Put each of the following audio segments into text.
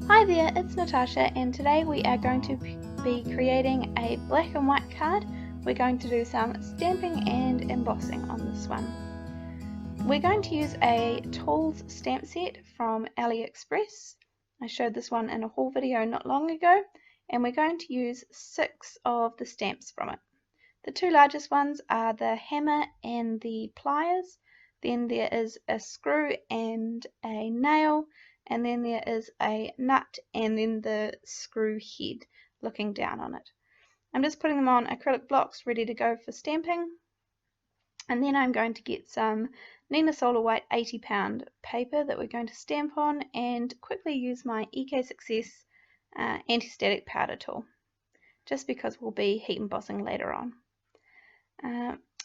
Hi there, it's Natasha, and today we are going to be creating a black and white card. We're going to do some stamping and embossing on this one. We're going to use a tools stamp set from AliExpress. I showed this one in a haul video not long ago, and we're going to use 6 of the stamps from it. The two largest ones are the hammer and the pliers. Then there is a screw and a nail, and then there is a nut and then the screw head looking down on it. I'm just putting them on acrylic blocks ready to go for stamping, and then I'm going to get some Nina Solar White 80-pound paper that we're going to stamp on and quickly use my EK Success anti-static powder tool, just because we'll be heat embossing later on.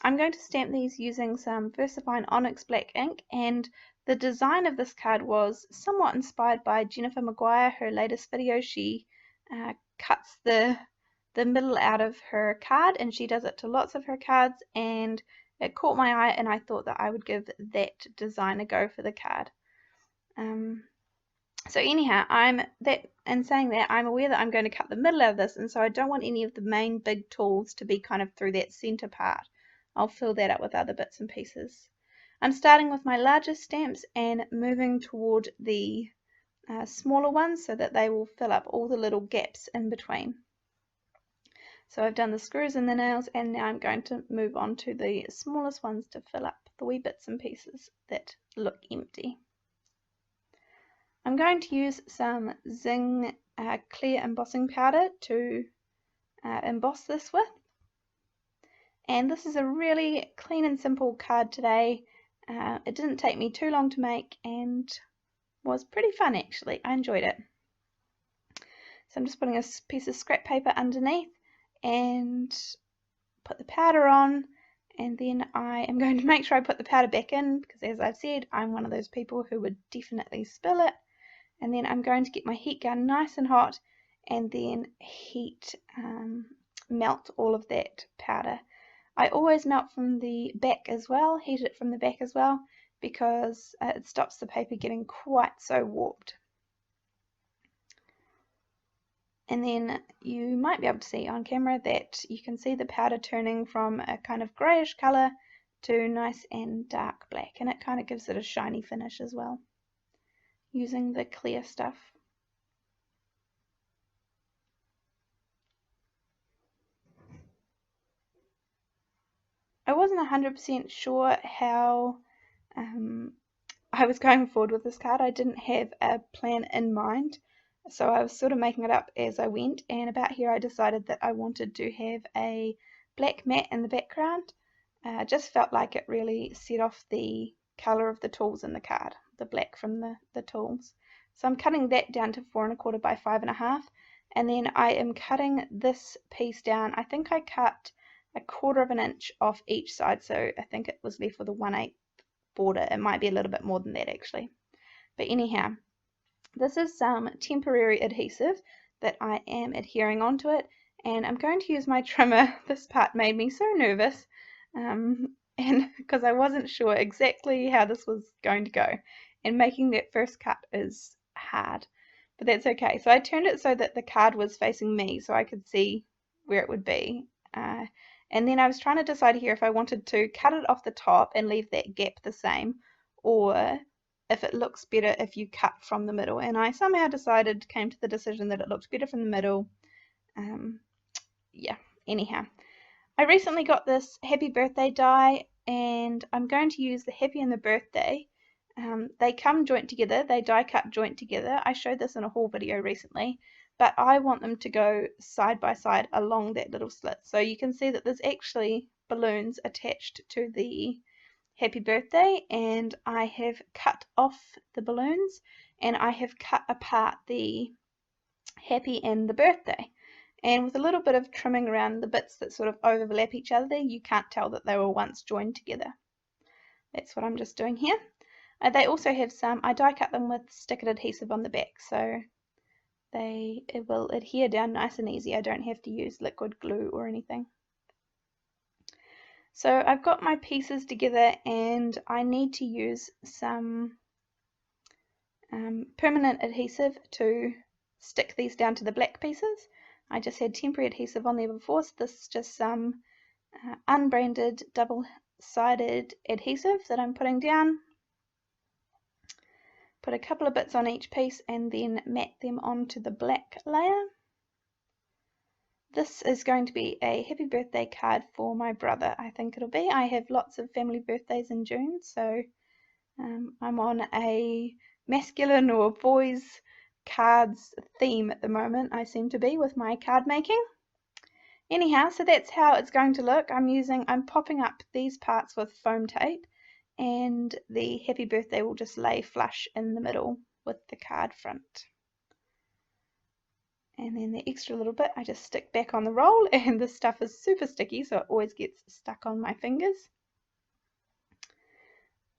I'm going to stamp these using some VersaFine Onyx black ink, and the design of this card was somewhat inspired by Jennifer Maguire. Her latest video, she cuts the middle out of her card, and she does it to lots of her cards, and it caught my eye, and I thought that I would give that design a go for the card. So anyhow, I'm aware that I'm going to cut the middle out of this, and so I don't want any of the main big tools to be kind of through that center part. I'll fill that up with other bits and pieces. I'm starting with my largest stamps and moving toward the smaller ones so that they will fill up all the little gaps in between. So I've done the screws and the nails, and now I'm going to move on to the smallest ones to fill up the wee bits and pieces that look empty. I'm going to use some Zing clear embossing powder to emboss this with. And this is a really clean and simple card today. It didn't take me too long to make and was pretty fun actually. I enjoyed it. So I'm just putting a piece of scrap paper underneath and put the powder on, and then I am going to make sure I put the powder back in, because as I've said, I'm one of those people who would definitely spill it. And then I'm going to get my heat gun nice and hot and then melt all of that powder. I always melt from the back as well, heat it from the back as well, because it stops the paper getting quite so warped. And then you might be able to see on camera that you can see the powder turning from a kind of greyish colour to nice and dark black, and it kind of gives it a shiny finish as well, using the clear stuff. I wasn't 100% sure how I was going forward with this card. I didn't have a plan in mind, so I was sort of making it up as I went, and about here I decided that I wanted to have a black mat in the background. Just felt like it really set off the colour of the tools in the card, the black from the tools. So I'm cutting that down to 4 1/4 by 5 1/2, and then I am cutting this piece down. I think I cut 1/4 of an inch off each side, so I think it was left with a 1/8 border. It might be a little bit more than that actually. But anyhow, this is some temporary adhesive that I am adhering onto it, and I'm going to use my trimmer. This part made me so nervous, and because I wasn't sure exactly how this was going to go, and making that first cut is hard, but that's okay. So I turned it so that the card was facing me so I could see where it would be. And then I was trying to decide here if I wanted to cut it off the top and leave that gap the same, or if it looks better if you cut from the middle. And I somehow came to the decision that it looked better from the middle. Yeah, anyhow. I recently got this happy birthday die, and I'm going to use the happy and the birthday. They come joint together, they die cut joint together. I showed this in a haul video recently, but I want them to go side by side along that little slit. So you can see that there's actually balloons attached to the happy birthday, and I have cut off the balloons and I have cut apart the happy and the birthday. And with a little bit of trimming around the bits that sort of overlap each other, you can't tell that they were once joined together. That's what I'm just doing here. They also have some, I die cut them with stick-it adhesive on the back, so it will adhere down nice and easy. I don't have to use liquid glue or anything. So I've got my pieces together, and I need to use some permanent adhesive to stick these down to the black pieces. I just had temporary adhesive on there before, so this is just some unbranded double-sided adhesive that I'm putting down. Put a couple of bits on each piece and then mat them onto the black layer. This is going to be a happy birthday card for my brother, I think it'll be. I have lots of family birthdays in June, so I'm on a masculine or boys cards theme at the moment, I seem to be, with my card making. Anyhow, so that's how it's going to look. I'm popping up these parts with foam tape, and the happy birthday will just lay flush in the middle with the card front. And then the extra little bit I just stick back on the roll, and this stuff is super sticky, so it always gets stuck on my fingers.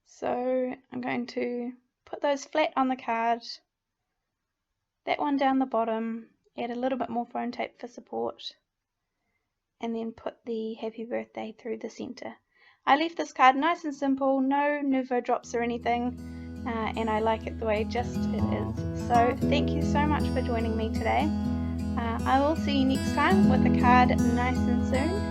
So I'm going to put those flat on the card, that one down the bottom, add a little bit more foam tape for support, and then put the happy birthday through the center. I left this card nice and simple, no Nuvo drops or anything, and I like it the way just it is. So thank you so much for joining me today. I will see you next time with a card nice and soon.